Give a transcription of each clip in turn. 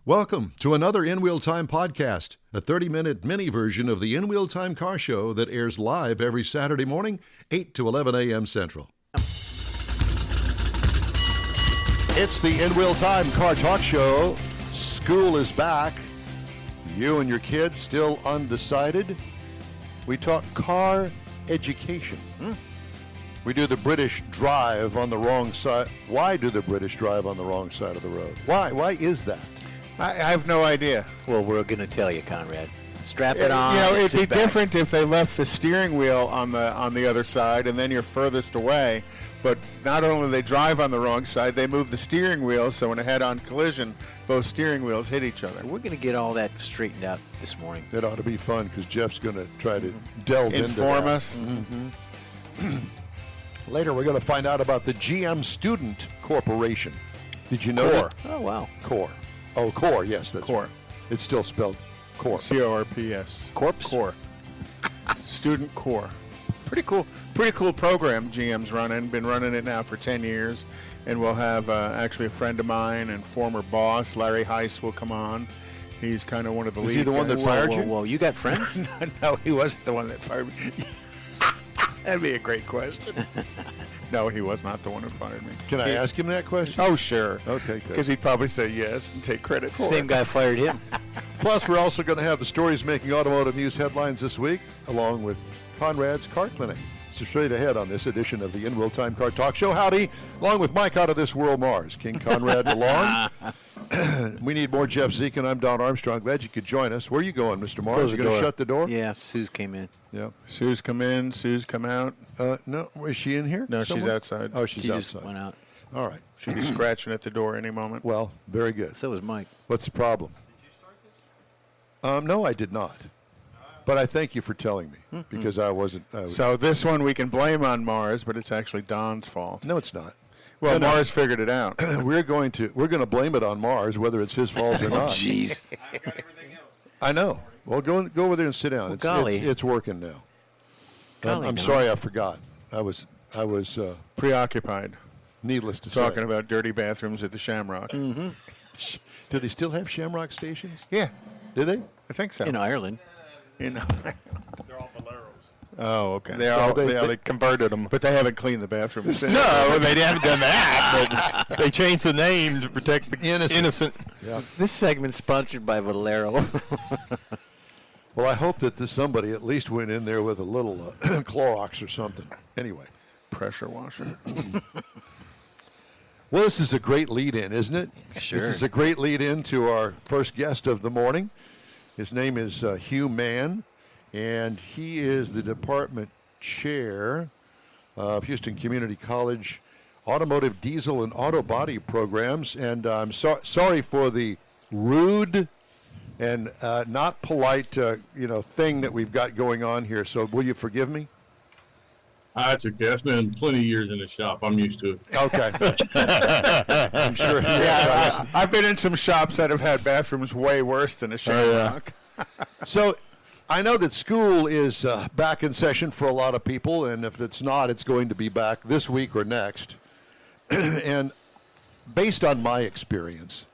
Welcome to another In Wheel Time podcast, a 30-minute mini version of the In Wheel Time car show that airs live every Saturday morning, 8 to 11 a.m. Central. It's the In Wheel Time car talk show. School is back. You and your kids still undecided? We talk car education. We do the British drive on the wrong side. Why do the British drive on the wrong side of the road? Why? Why is that? I have no idea. Well, we're going to tell you, Conrad. Strap it on. You know, it'd be sit back. different if they left the steering wheel on the other side, and then you're furthest away. But not only do they drive on the wrong side, they move the steering wheel, so in a head-on collision, both steering wheels hit each other. We're going to get all that straightened out this morning. It ought to be fun because Jeff's going to try to delve Inform into us. Later, we're going to find out about the GM Student Corporation. Did you know that? Oh, wow. Core. Oh, Core, yes, that's Core. right. It's still spelled Core. CORPS. Corpse? Core. Student Core. Pretty cool program GM's running. Been running it now for 10 years. And we'll have actually a friend of mine and former boss, Larry Heiss, will come on. He's kind of one of the lead Is he the one that guys. fired you? Whoa, you got friends? No, he wasn't the one that fired me. That'd be a great question. No, he was not the one who fired me. Can I ask him that question? Oh, sure. Okay, good. Because he'd probably say yes and take credit for Same it. guy fired him. Plus, we're also going to have the stories making automotive news headlines this week, along with Conrad's Car Clinic. So straight ahead on this edition of the In Wheel Time Car Talk Show. Howdy, along with Mike out of this world, Mars, King Conrad DeLong. We need more Jeff Dziekan. I'm Don Armstrong. Glad you could join us. Where are you going, Mr. Mars? Close You the going to door. shut the door? Yeah, Sue's came in. Yeah. Sue's come in, Sue's come out. No, is she in here? No, she's somewhere? outside. Oh, she's He outside. just went out. All right. She'll be scratching at the door any moment. Well, very good. So was Mike. What's the problem? Did you start this? No, I did not. But I thank you for telling me because I wasn't. So this one we can blame on Mars, but it's actually Don's fault. No, it's not. Well, No. Mars figured it out. We're going to blame it on Mars, whether it's his fault or not. Jeez. I know. Well, go over there and sit down. golly. It's working now. Golly, I'm Don. sorry, I forgot. I was Preoccupied. needless to Talking say. about dirty bathrooms at the Shamrock. Do they still have Shamrock stations? Yeah, Do they? I think so. In Ireland. You know. They're all Valeros. Oh, okay. they converted them. But they haven't cleaned the bathrooms. No, they haven't done that. But they changed the name to protect the innocent. Yeah. This segment's sponsored by Valero. Well, I hope that somebody at least went in there with a little Clorox or something. Anyway. Pressure washer. Well, this is a great lead-in, isn't it? Sure. This is a great lead-in to our first guest of the morning. His name is Hugh Mann, and he is the department chair of Houston Community College Automotive Diesel and Auto-body programs. And I'm sorry for the rude and not polite, thing that we've got going on here. So will you forgive me? That's okay. I spent plenty of years in the shop. I'm used to it. Okay. I'm sure. Yeah, I've been in some shops that have had bathrooms way worse than a Shamrock. So I know that school is back in session for a lot of people, and if it's not, it's going to be back this week or next. And based on my experience,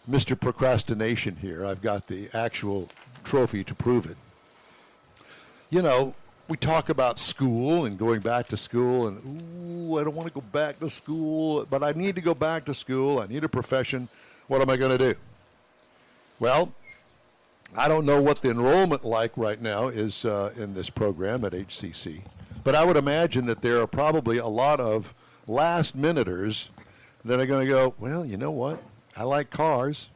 Mr. Procrastination here, I've got the actual trophy to prove it. You know, we talk about school and going back to school, and, ooh, I don't want to go back to school, but I need to go back to school. I need a profession. What am I going to do? Well, I don't know what the enrollment like right now is in this program at HCC, but I would imagine that there are probably a lot of last-minuters that are going to go, well, you know what? I like cars.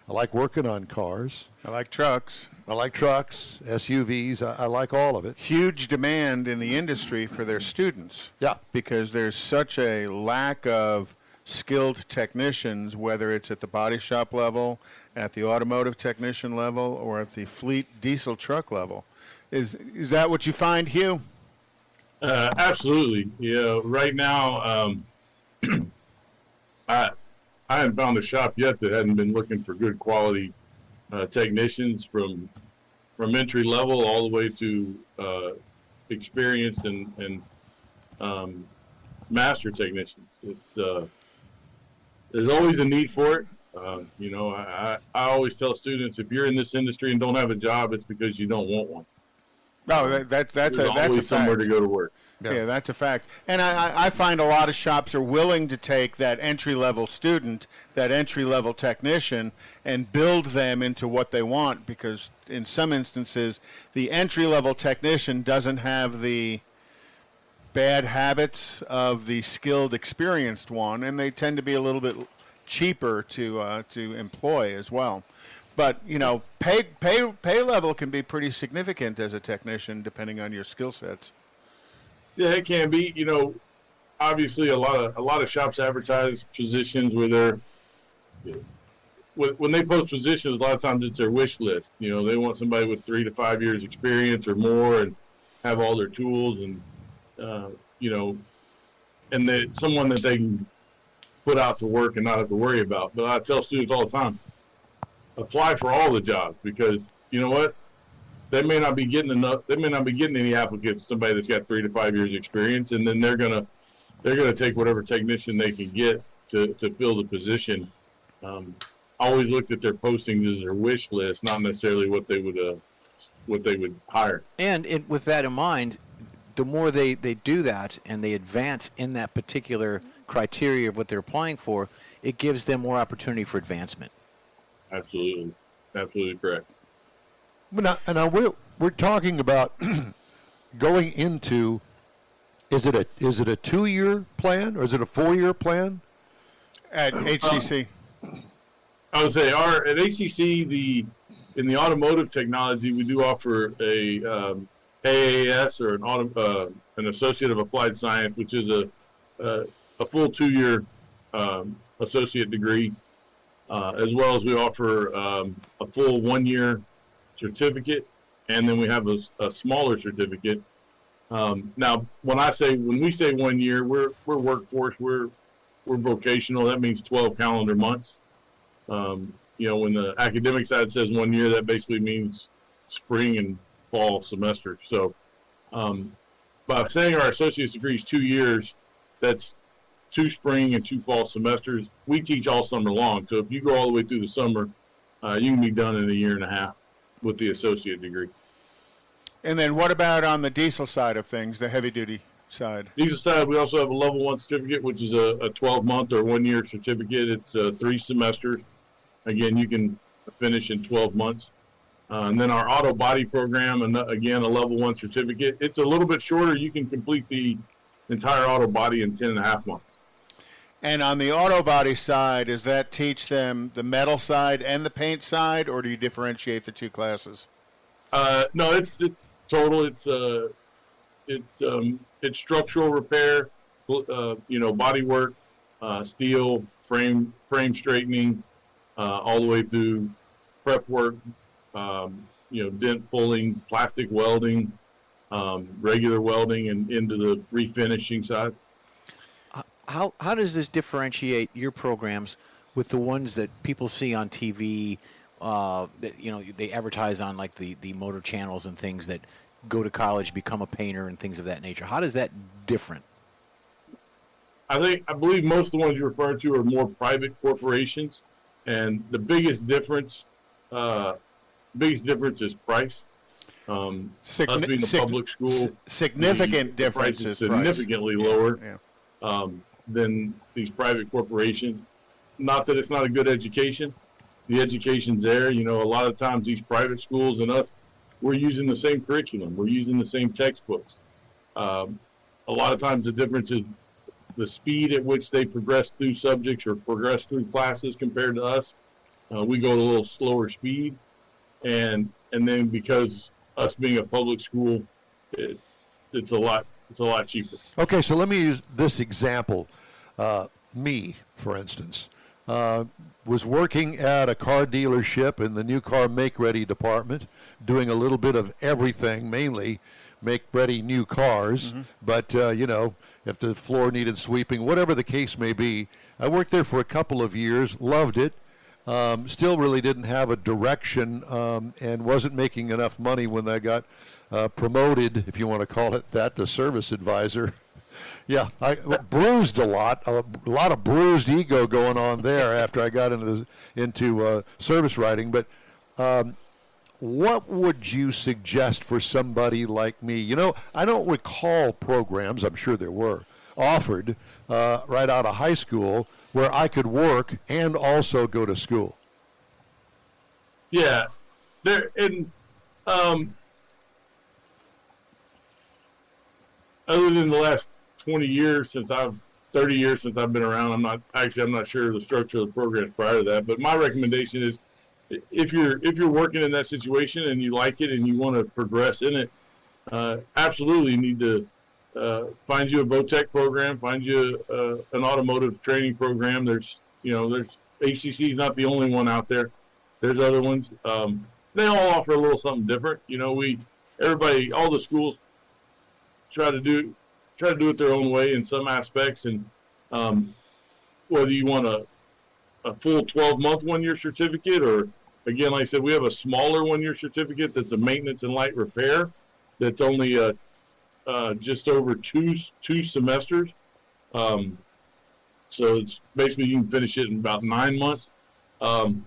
I like working on cars. I like trucks. I like trucks, SUVs. I like all of it. Huge demand in the industry for their students. Yeah. Because there's such a lack of skilled technicians, whether it's at the body shop level, at the automotive technician level, or at the fleet diesel truck level. Is that what you find, Hugh? Absolutely. Yeah. Right now, I haven't found a shop yet that hasn't been looking for good quality technicians from entry level all the way to experienced and master technicians. It's there's always a need for it. I always tell students, if you're in this industry and don't have a job, it's because you don't want one. No, that's There's a always somewhere fact. to go to work. Yeah, that's a fact. And I find a lot of shops are willing to take that entry-level student, that entry-level technician, and build them into what they want, because in some instances, the entry-level technician doesn't have the bad habits of the skilled, experienced one, and they tend to be a little bit cheaper to employ as well. But pay level can be pretty significant as a technician, depending on your skill sets. Yeah, it can be. Obviously, a lot of shops advertise positions where they're when they post positions. A lot of times it's their wish list. They want somebody with 3 to 5 years experience or more, and have all their tools, and and someone that they can put out to work and not have to worry about. But I tell students all the time, apply for all the jobs, because you know what? They may not be getting enough. They may not be getting any applicants. Somebody that's got 3 to 5 years experience, and then they're gonna take whatever technician they can get to fill the position. I always looked at their postings as their wish list, not necessarily what they would hire. And with that in mind, the more they do that and they advance in that particular criteria of what they're applying for, it gives them more opportunity for advancement. Absolutely correct. Now we're talking about going into. Is it a 2-year plan or is it a 4-year plan? At HCC. I would say at HCC, in the automotive technology, we do offer a AAS, or an Associate of Applied Science, which is a full 2-year associate degree, as well as we offer a full 1-year certificate, and then we have a smaller certificate. Now, when we say 1 year, we're workforce, we're vocational. That means 12 calendar months. When the academic side says 1 year, that basically means spring and fall semester. So, by saying our associate's degree is 2 years, that's 2 spring and 2 fall semesters. We teach all summer long. So if you go all the way through the summer, you can be done in a year and a half with the associate degree. And then what about on the diesel side of things, the heavy-duty side? Diesel side, we also have a level 1 certificate, which is a 12-month or 1-year certificate. It's 3 semesters. Again, you can finish in 12 months. And then our auto-body program, and again, a level 1 certificate. It's a little bit shorter. You can complete the entire auto-body in 10.5 months. And on the auto-body side, does that teach them the metal side and the paint side, or do you differentiate the 2 classes? No, it's total. It's structural repair, body work, steel, frame straightening, all the way through prep work, dent pulling, plastic welding, regular welding, and into the refinishing side. How does this differentiate your programs with the ones that people see on TV? They advertise on like the motor channels and things that go to college, become a painter, and things of that nature. How does that different? I believe most of the ones you refer to are more private corporations, and the biggest difference is price. Us being a public school, significant the difference price is is significantly lower Yeah. Than these private corporations. Not that it's not a good education. The education's there. A lot of times these private schools and us, we're using the same curriculum. We're using the same textbooks. A lot of times the difference is the speed at which they progress through subjects or progress through classes compared to us. We go at a little slower speed, and then because us being a public school, it's a lot cheaper. Okay, so let me use this example. Me, for instance, was working at a car dealership in the new car make-ready department, doing a little bit of everything, mainly make-ready new cars. Mm-hmm. But, if the floor needed sweeping, whatever the case may be, I worked there for a couple of years, loved it. Still really didn't have a direction, and wasn't making enough money when I got promoted, if you want to call it that, to service advisor. Yeah, I bruised a lot of bruised ego going on there after I got into service writing. But what would you suggest for somebody like me? You know, I don't recall programs, I'm sure there were, offered right out of high school where I could work and also go to school. Yeah, there and other than the last 30 years since I've been around, I'm not sure the structure of the program prior to that. But my recommendation is, if you're working in that situation and you like it and you want to progress in it, absolutely you need to find you a VOTEC program, find you an automotive training program. There's HCC is not the only one out there. There's other ones. They all offer a little something different. You know, all the schools try to do it their own way in some aspects, and whether you want a full 12-month one-year certificate, or again, like I said, we have a smaller one-year certificate that's a maintenance and light repair that's only just over two semesters. So it's basically you can finish it in about 9 months. And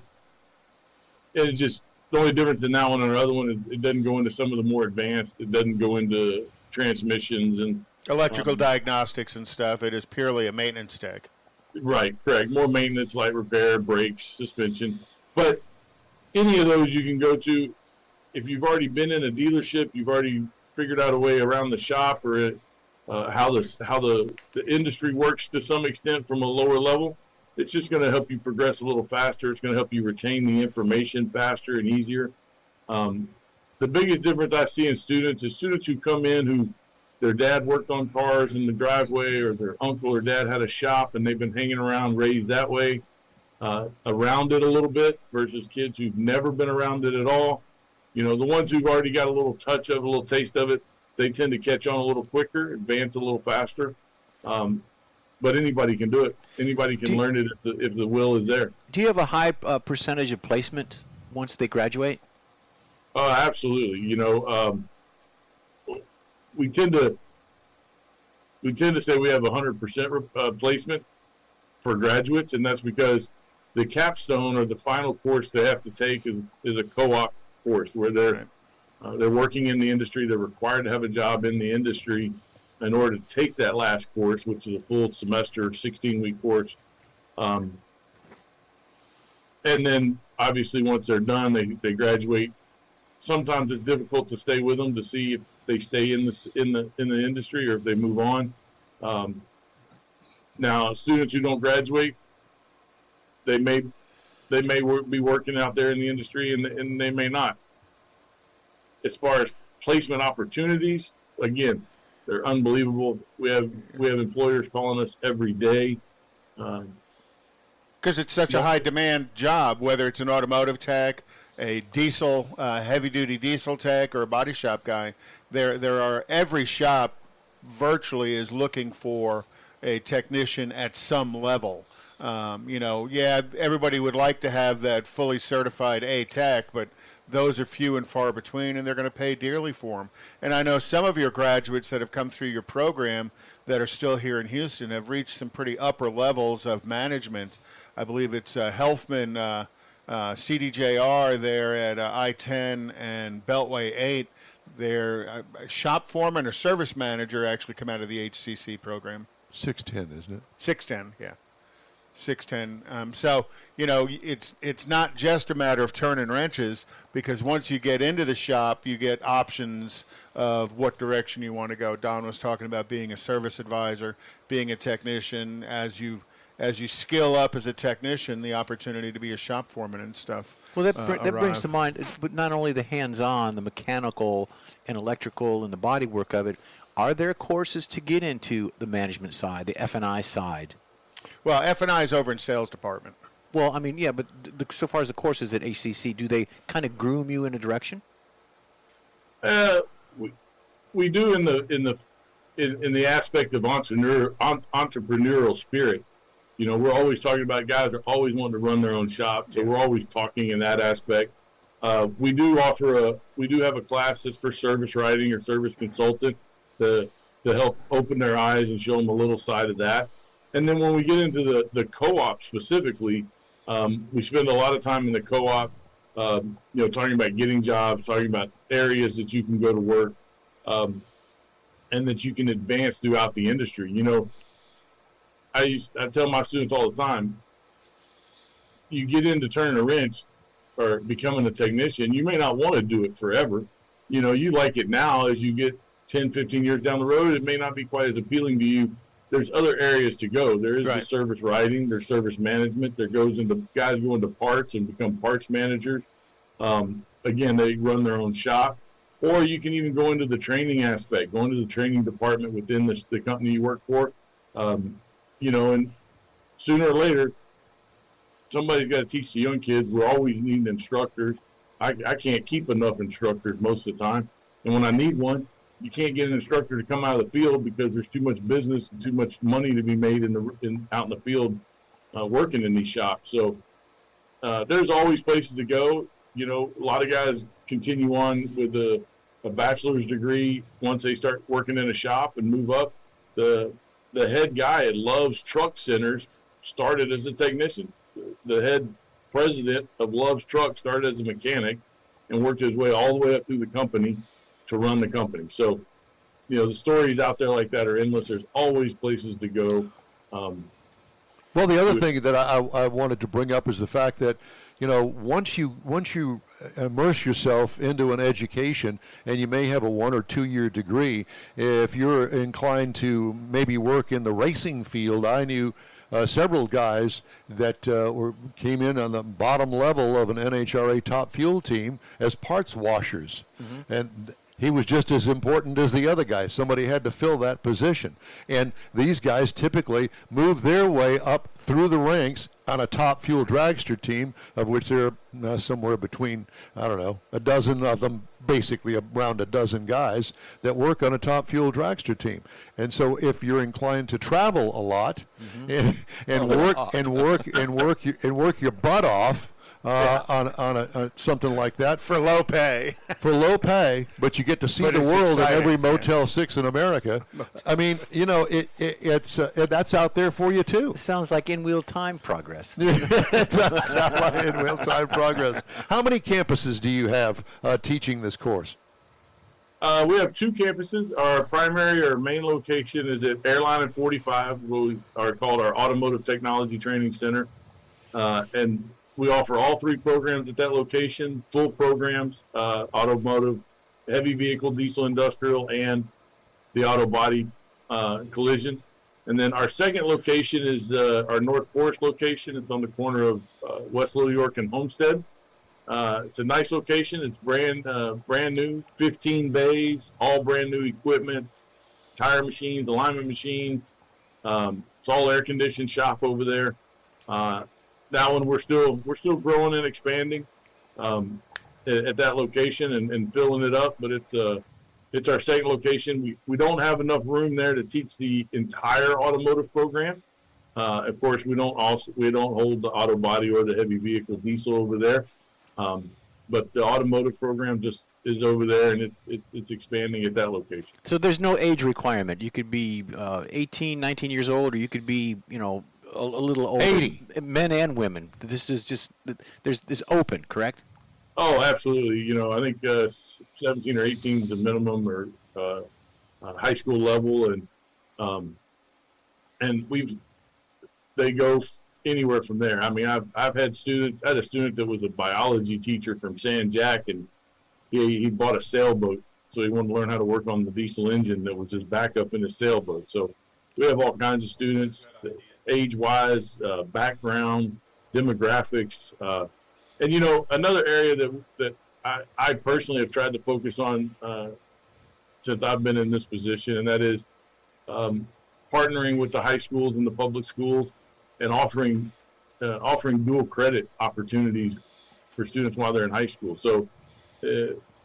it's just the only difference in that one and the other one is it doesn't go into some of the more advanced. It doesn't go into transmissions and Electrical diagnostics and stuff. It is purely a maintenance tech. Right, correct. More maintenance, light repair, brakes, suspension. But any of those you can go to. If you've already been in a dealership, you've already figured out a way around the shop, or how the industry works to some extent from a lower level. It's just going to help you progress a little faster. It's going to help you retain the information faster and easier. The biggest difference I see in students is students who come in who their dad worked on cars in the driveway, or their uncle or dad had a shop and they've been hanging around, raised that way, around it a little bit, versus kids who've never been around it at all. You know, the ones who've already got a little touch of it, a little taste of it, they tend to catch on a little quicker, advance a little faster. But anybody can do it. Anybody can learn it if the will is there. Do you have a high percentage of placement once they graduate? Absolutely. You know, we tend to say we have 100% placement for graduates, and that's because the capstone or the final course they have to take is a co-op course where they're working in the industry. They're required to have a job in the industry in order to take that last course, which is a full semester, 16-week course. And then obviously once they're done, they graduate. Sometimes it's difficult to stay with them to see if they stay in the industry or if they move on. Now, students who don't graduate, they may be working out there in the industry, and they may not. As far as placement opportunities, again, they're unbelievable. We have employers calling us every day. Because it's such a high demand job, whether it's an automotive tech, a diesel, heavy duty diesel tech, or a body shop guy. There are, every shop virtually is looking for a technician at some level. Everybody would like to have that fully certified A tech, but those are few and far between, and they're going to pay dearly for them. And I know some of your graduates that have come through your program that are still here in Houston have reached some pretty upper levels of management. I believe it's Helfman, CDJR there at I-10 and Beltway 8. Their shop foreman or service manager actually come out of the HCC program. 610, isn't it? 610, yeah. 610. So, it's not just a matter of turning wrenches, because once you get into the shop, you get options of what direction you want to go. Don was talking about being a service advisor, being a technician. As you skill up as a technician, the opportunity to be a shop foreman and stuff. Well, that brings to mind, but not only the hands-on, the mechanical and electrical and the body work of it. Are there courses to get into the management side, the F&I side? Well, F&I is over in sales department. Well, I mean, yeah, but so far as the courses at HCC, do they kind of groom you in a direction? We do in the aspect of entrepreneurial spirit. You know, we're always talking about guys that always want to run their own shop, so we're always talking in that aspect. We do have a class that's for service writing or service consultant to to help open their eyes and show them a little side of that. And then when we get into the co-op specifically, we spend a lot of time in the co-op, talking about getting jobs, talking about areas that you can go to work, and that you can advance throughout the industry. I tell my students all the time, you get into turning a wrench or becoming a technician, you may not want to do it forever. You like it now. As you get 10, 15 years down the road, it may not be quite as appealing to you. There's other areas to go. There is the service writing, there's service management. There goes into guys go into parts and become parts managers. Again, they run their own shop. Or you can even go into the training aspect, go into the training department within the company you work for. And sooner or later, somebody's got to teach the young kids. We're always needing instructors. I can't keep enough instructors most of the time. And when I need one, you can't get an instructor to come out of the field because there's too much business and too much money to be made out in the field working in these shops. So there's always places to go. A lot of guys continue on with a bachelor's degree once they start working in a shop and move up. The head guy at Love's Truck Centers started as a technician. The head president of Love's Truck started as a mechanic and worked his way all the way up through the company to run the company. So, the stories out there like that are endless. There's always places to go. Well, the other thing that I wanted to bring up is the fact that, once you immerse yourself into an education, and you may have a 1 or 2 year degree, if you're inclined to maybe work in the racing field, I knew several guys that came in on the bottom level of an NHRA top fuel team as parts washers, and he was just as important as the other guy. Somebody had to fill that position. And these guys typically move their way up through the ranks on a top fuel dragster team, of which there are somewhere between, a dozen of them, basically around a dozen guys that work on a top fuel dragster team. And so if you're inclined to travel a lot and work your butt off, on something like that for low pay. But you get to see But the it's world exciting, in every Motel 6 in America. I mean, it's that's out there for you too. Sounds like in-wheel time progress. It does sound like in real time progress. How many campuses do you have teaching this course? We have 2 campuses. Our primary or main location is at Airline and 45, what we are called our Automotive Technology Training Center. And we offer all 3 programs at that location, full programs, automotive, heavy vehicle, diesel, industrial, and the auto-body collision. And then our second location is our North Forest location. It's on the corner of West Little York and Homestead. It's a nice location. It's brand new, 15 bays, all brand new equipment, tire machines, alignment machines. It's all air-conditioned shop over there. That one we're still growing and expanding at that location and filling it up, but it's our second location. We don't have enough room there to teach the entire automotive program. Of course, we don't hold the auto body or the heavy vehicle diesel over there, but the automotive program just is over there, and it's expanding at that location. So there's no age requirement. You could be 18, 19 years old, or you could be a little older. 80. Men and women. This is just this open, correct? Oh, absolutely. I think 17 or 18 is the minimum, or high school level, and they go anywhere from there. I mean, I've had students. I had a student that was a biology teacher from San Jack, and he bought a sailboat, so he wanted to learn how to work on the diesel engine that was his backup in his sailboat. So we have all kinds of students. Age-wise, background, demographics, and another area that I personally have tried to focus on since I've been in this position, and that is partnering with the high schools and the public schools and offering dual credit opportunities for students while they're in high school. So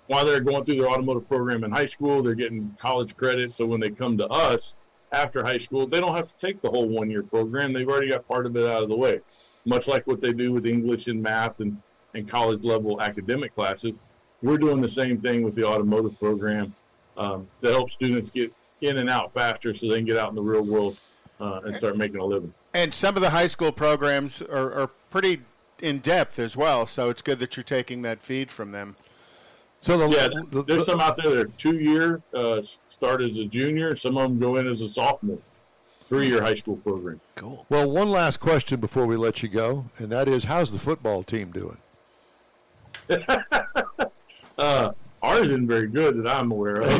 while they're going through their automotive program in high school, they're getting college credit. So when they come to us after high school, they don't have to take the whole 1 year program. They've already got part of it out of the way, much like what they do with English and math and college level academic classes. We're doing the same thing with the automotive program to help students get in and out faster so they can get out in the real world and start making a living. And some of the high school programs are pretty in depth as well, so it's good that you're taking that feed from them. So There's some out there that are 2-year, start as a junior. Some of them go in as a sophomore. 3-year high school program. Cool. Well, one last question before we let you go, and that is, how's the football team doing? Ours isn't very good that I'm aware of.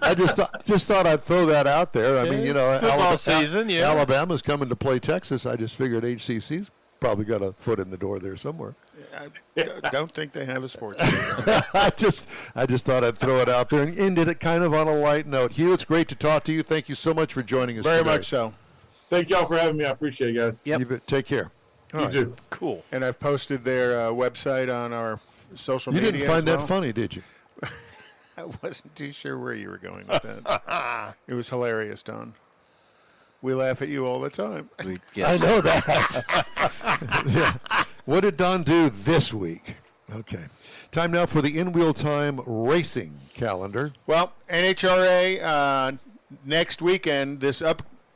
I just thought I'd throw that out there. I mean, Football season, yeah. Alabama's coming to play Texas. I just figured HCC's probably got a foot in the door there somewhere. I don't think they have a sports team. I just thought I'd throw it out there and ended it kind of on a light note. Hugh, it's great to talk to you. Thank you so much for joining us Very today. much so. Thank y'all for having me. I appreciate it, guys. Yep. You bet. Take care. All You right. too. Cool. And I've posted their website on our social You media. didn't find as that well. funny, did you? I wasn't too sure where you were going with that. It was hilarious, Don. We laugh at you all the time. Yes. I know that. Yeah. What did Don do this week? Okay. Time now for the in-wheel time racing calendar. Well, NHRA next weekend, this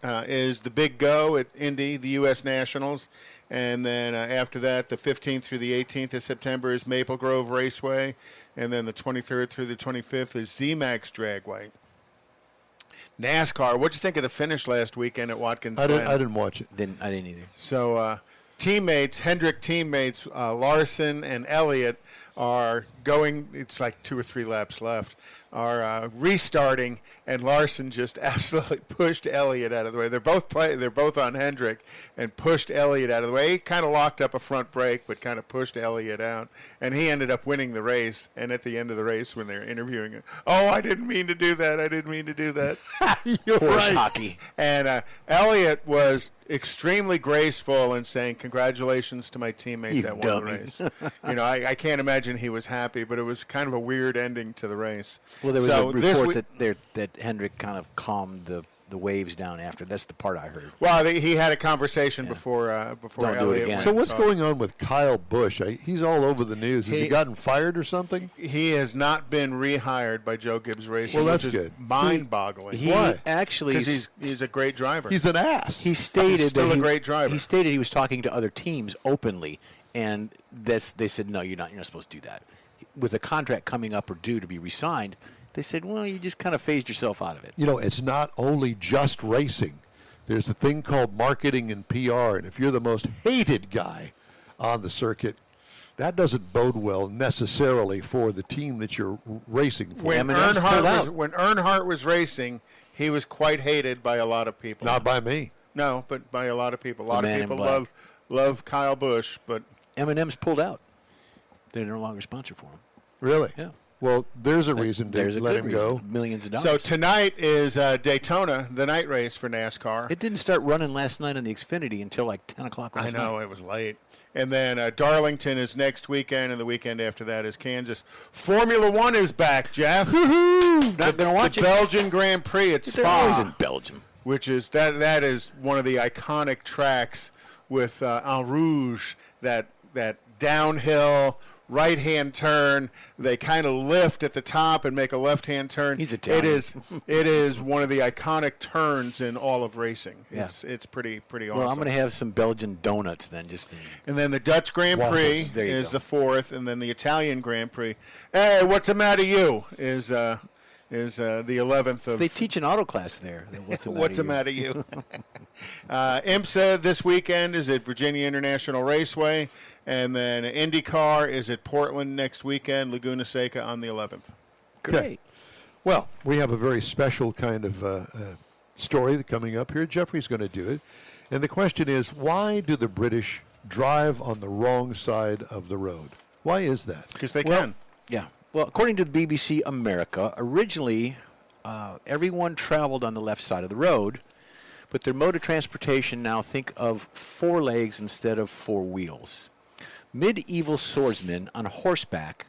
is the big go at Indy, the U.S. Nationals. And then after that, the 15th through the 18th of September is Maple Grove Raceway. And then the 23rd through the 25th is ZMAX Dragway. NASCAR, what'd you think of the finish last weekend at Watkins I Glen? didn't watch it. I didn't either. So Hendrick teammates, Larson and Elliott are going, it's like 2 or 3 laps left, are restarting, and Larson just absolutely pushed Elliott out of the way. They're both on Hendrick and pushed Elliott out of the way. He kind of locked up a front brake, but kind of pushed Elliott out, and he ended up winning the race. And at the end of the race, when they're interviewing him, I didn't mean to do that. I didn't mean to do that. You're Horse right. hockey. And Elliott was extremely graceful in saying, "Congratulations to my teammate You that won dummy." the race." I can't imagine he was happy, but it was kind of a weird ending to the race. Well, there was So a this report week- that Hendrick kind of calmed the waves down after. That's the part I heard. Well, he had a conversation before Don't do it Elliott again. went So what's and talked. going on with Kyle Busch? He's all over the news. Has he He- gotten fired or something? He has not been rehired by Joe Gibbs Racing, Well, that's which is good. mind-boggling. He Why? actually Because he's a great driver. He's an ass. he stated still that a great driver. He stated he was talking to other teams openly, and they said, no, you're not supposed to do that. With a contract coming up or due to be re-signed, they said, well, you just kind of phased yourself out of it. It's not only just racing. There's a thing called marketing and PR, and if you're the most hated guy on the circuit, that doesn't bode well necessarily for the team that you're racing for. when M&M's pulled out. when Earnhardt was racing, he was quite hated by a lot of people. Not by me. No, but by a lot of people. A lot of man in people black. love Kyle Busch, but M&M's pulled out. They're no longer sponsor for him. Really? Yeah. Well, there's a reason to There's a let good him go. reason. Millions of dollars. so tonight is Daytona, the night race for NASCAR. It didn't start running last night on the Xfinity until like 10 o'clock I last know night. it was late. And then Darlington is next weekend, and the weekend after that is Kansas. Formula One is back, Jeff. Not going to watch the it. Belgian Grand Prix at They're always in Spa, Belgium. which is that is one of the iconic tracks with En Rouge, that downhill right-hand turn. They kind of lift at the top and make a left-hand turn. He's Italian. It is one of the iconic turns in all of racing. Yeah. It's pretty awesome. Well, I'm going to have some Belgian donuts then. And then the Dutch Grand Prix There you is go. the 4th, and then the Italian Grand Prix. Hey, what's the matter, you? Is the 11th of. They teach an auto class there. What's What's the matter, you? IMSA this weekend is at Virginia International Raceway, and then IndyCar is at Portland next weekend, Laguna Seca on the 11th. Great. Well, we have a very special kind of story coming up here. Jeffrey's going to do it. And the question is, why do the British drive on the wrong side of the road? Why is that? Because they can. Yeah. Well, according to the BBC America, originally everyone traveled on the left side of the road, but their mode of transportation now think of 4 legs instead of 4 wheels. Medieval swordsmen on horseback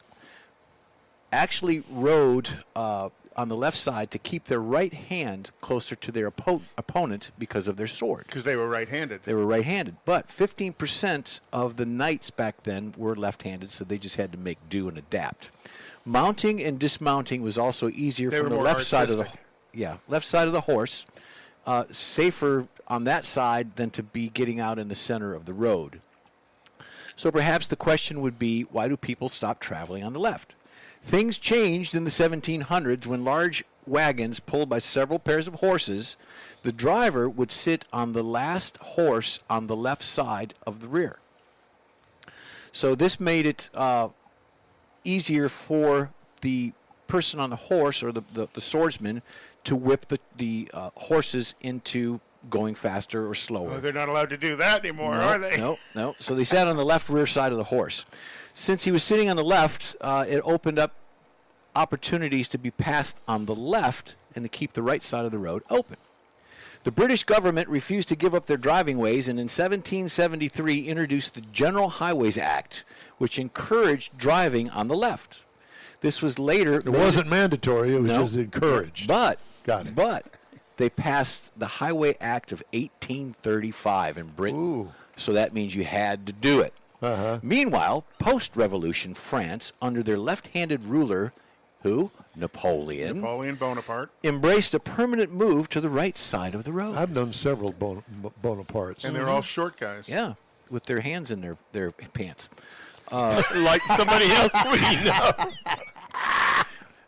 actually rode on the left side to keep their right hand closer to their opponent because of their sword. Because they were right-handed. They were right-handed, but 15% of the knights back then were left-handed, so they just had to make do and adapt. Mounting and dismounting was also easier They from were the more left side of the artistic. left side of the horse, safer on that side than to be getting out in the center of the road. So perhaps the question would be, why do people stop traveling on the left? Things changed in the 1700s when large wagons pulled by several pairs of horses, the driver would sit on the last horse on the left side of the rear. So this made it easier for the person on the horse or the swordsman to whip the horses into going faster or slower. Oh, they're not allowed to do that anymore, are they? No. So they sat on the left rear side of the horse. Since he was sitting on the left, it opened up opportunities to be passed on the left and to keep the right side of the road open. The British government refused to give up their driving ways and in 1773 introduced the General Highways Act, which encouraged driving on the left. This was later... It wasn't mandatory, it was just encouraged. But they passed the Highway Act of 1835 in Britain. Ooh. So that means you had to do it. Uh-huh. Meanwhile, post-revolution France, under their left-handed ruler, who? Napoleon Bonaparte. embraced a permanent move to the right side of the road. I've known several Bonapartes. And they're all short guys. Yeah, with their hands in their pants. Like somebody else we know.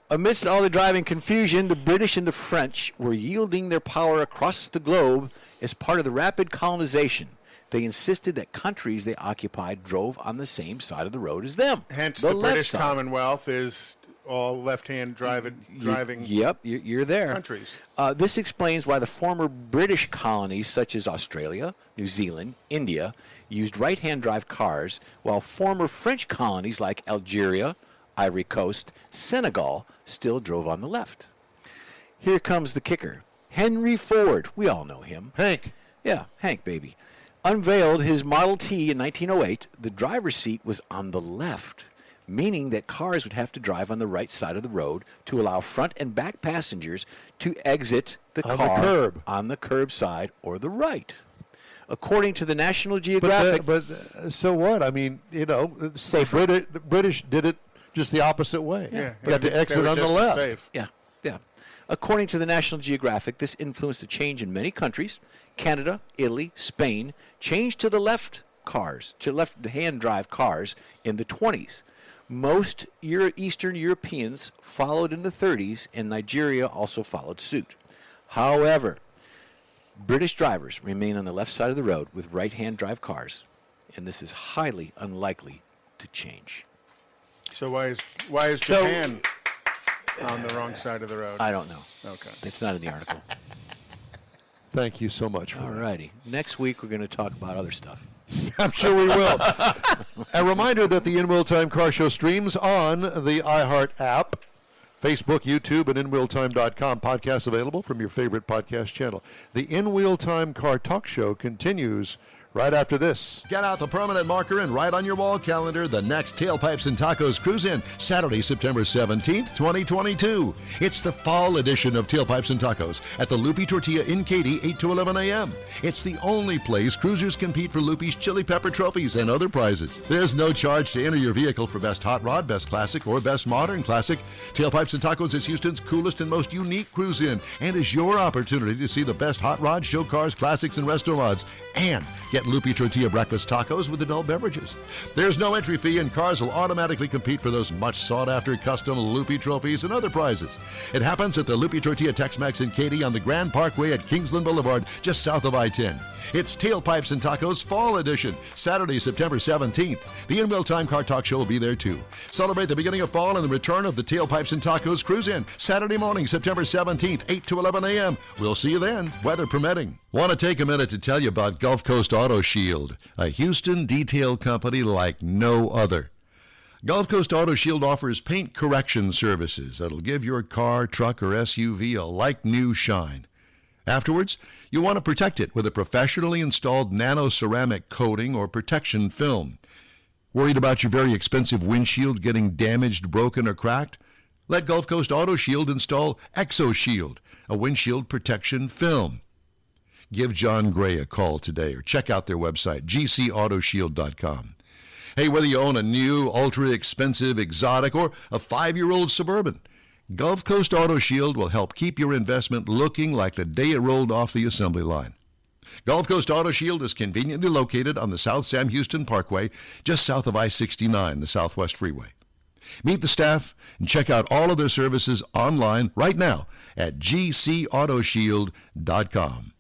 Amidst all the driving confusion, the British and the French were yielding their power across the globe as part of the rapid colonization. They insisted that countries they occupied drove on the same side of the road as them. Hence, the the left British side. Commonwealth is all left-hand driving Yep, you're there. countries. This explains why the former British colonies, such as Australia, New Zealand, India, used right-hand drive cars, while former French colonies like Algeria, Ivory Coast, Senegal still drove on the left. Here comes the kicker. Henry Ford, we all know him. Hank. Yeah, Hank, baby. Unveiled his Model T in 1908. The driver's seat was on the left, meaning that cars would have to drive on the right side of the road to allow front and back passengers to exit the On car the curb. on the curb side or the right. According to the National Geographic, But so what? I mean, Safer. The British did it just the opposite way. Yeah. Got to They exit were on the just as left. safe. Yeah. According to the National Geographic, this influenced a change in many countries. Canada, Italy, Spain changed to the left cars, to left-hand drive cars in the 20s. Most Eastern Europeans followed in the 30s, and Nigeria also followed suit. However, British drivers remain on the left side of the road with right-hand drive cars, and this is highly unlikely to change. So why is Japan on the wrong side of the road? I don't know. Okay. It's not in the article. Thank you so much for All that. righty. Next week, we're going to talk about other stuff. I'm sure we will. A reminder that the In Wheel Time Car Show streams on the iHeart app, Facebook, YouTube, and InWheelTime.com. Podcasts available from your favorite podcast channel. The In Wheel Time Car Talk Show continues right after this. Get out the permanent marker and write on your wall calendar the next Tailpipes and Tacos Cruise-In, Saturday, September 17th, 2022. It's the fall edition of Tailpipes and Tacos at the Lupi Tortilla in Katy, 8 to 11 a.m. It's the only place cruisers compete for Lupi's Chili Pepper trophies and other prizes. There's no charge to enter your vehicle for Best Hot Rod, Best Classic, or Best Modern Classic. Tailpipes and Tacos is Houston's coolest and most unique cruise-in and is your opportunity to see the best hot rod, show cars, classics, and resto mods, and get Lupi Tortilla breakfast tacos with adult beverages. There's no entry fee, and cars will automatically compete for those much sought-after custom Lupi trophies and other prizes. It happens at the Lupi Tortilla Tex-Mex in Katy on the Grand Parkway at Kingsland Boulevard, just south of I-10. It's Tailpipes and Tacos Fall Edition, Saturday, September 17th. The In Wheel Time Car Talk Show will be there too. Celebrate the beginning of fall and the return of the Tailpipes and Tacos Cruise-In, Saturday morning, September 17th, 8 to 11 a.m. We'll see you then, weather permitting. Want to take a minute to tell you about Gulf Coast Auto Shield, a Houston detail company like no other. Gulf Coast Auto Shield offers paint correction services that'll give your car, truck, or SUV a like-new shine. Afterwards, you'll want to protect it with a professionally installed nano-ceramic coating or protection film. Worried about your very expensive windshield getting damaged, broken, or cracked? Let Gulf Coast Auto Shield install ExoShield, a windshield protection film. Give John Gray a call today or check out their website, gcautoshield.com. Hey, whether you own a new, ultra-expensive, exotic, or a 5-year-old Suburban, Gulf Coast Auto Shield will help keep your investment looking like the day it rolled off the assembly line. Gulf Coast Auto Shield is conveniently located on the South Sam Houston Parkway, just south of I-69, the Southwest Freeway. Meet the staff and check out all of their services online right now at gcautoshield.com.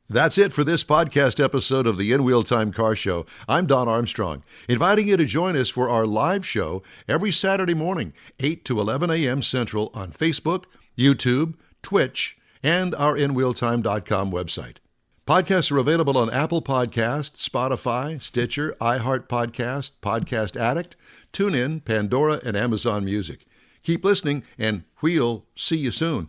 That's it for this podcast episode of the In Wheel Time Car Show. I'm Don Armstrong, inviting you to join us for our live show every Saturday morning, 8 to 11 a.m. Central on Facebook, YouTube, Twitch, and our InWheelTime.com website. Podcasts are available on Apple Podcasts, Spotify, Stitcher, iHeart Podcast, Podcast Addict, TuneIn, Pandora, and Amazon Music. Keep listening, and we'll see you soon.